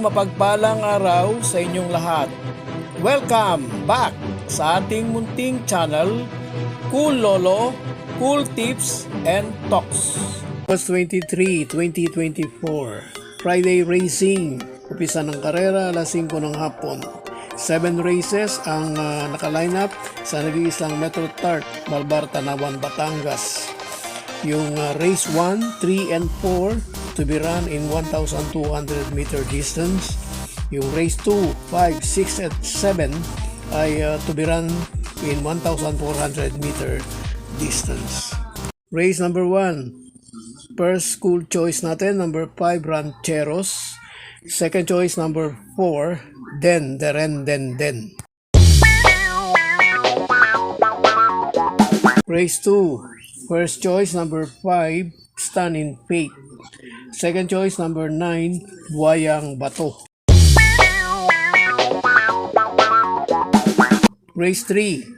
mapagpalang araw sa inyong lahat. Welcome back sa ating munting channel, Cool Lolo, Cool Tips and Talks. August 23, 2024, Friday Racing. Upisa ng karera alas 5 ng hapon. 7 races ang naka-line up sa nag-iisang Metro Tart, Malbar, Tanawan, Batangas. Yung race 1, 3, and 4 to be run in 1,200 meter distance. Yung race 2, 5, 6, and 7 ay to be run in 1,400 meter distance. Race number 1, first school choice natin, number 5, Rancheros. Second choice, number 4, Den. Race 2, first choice, number 5, Stand in Faith. Second choice, number 9, Buayang Bato. Race 3,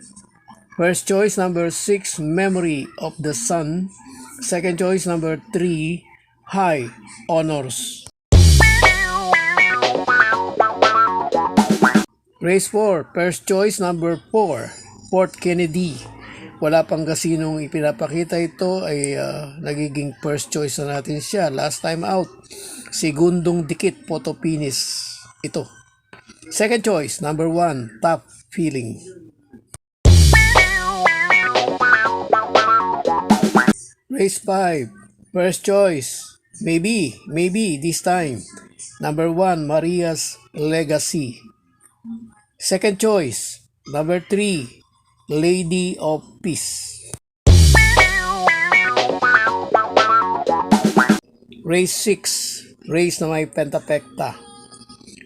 first choice, number 6, Memory of the Sun. Second choice, number 3, High Honors. Race 4, first choice, number 4, Fort Kennedy. Wala pang kasinong ipinapakita ito, ay nagiging first choice na natin siya. Last time out, Segundong Dikit, Photo Finish ito. Second choice, number 1, Top Feeling. Race 5, first choice, maybe this time, number 1, Maria's Legacy. Second choice, number 3, Lady of Peace. Race 6, race na may pentapekta.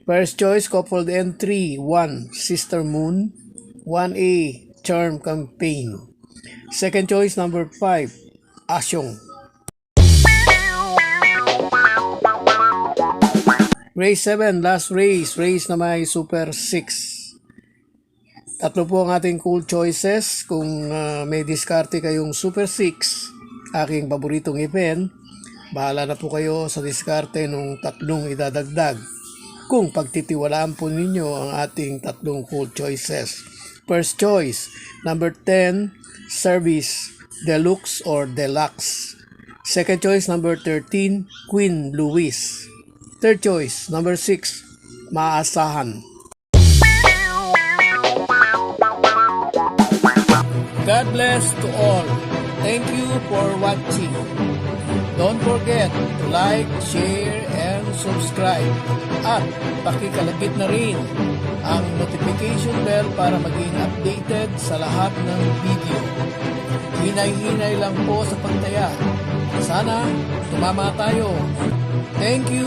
First choice, coupled entry, 1, Sister Moon. 1A, Charm Campaign. Second choice, number 5, Asyong. Race 7, last race na may Super 6. Tatlo po ang ating cool choices. Kung may diskarte kayong Super 6, aking paboritong event, bahala na po kayo sa diskarte nung tatlong idadagdag. Kung pagtitiwalaan po ninyo ang ating tatlong cool choices. First choice, number 10, Service Deluxe or Deluxe. Second choice, number 13, Queen Louise. Third choice, number 6, Maasahan. God bless to all. Thank you for watching. Don't forget to like, share, and subscribe. At pakikalapit na rin ang notification bell para maging updated sa lahat ng video. Hinay-hinay lang po sa pagtaya. Sana tumama tayo. Thank you!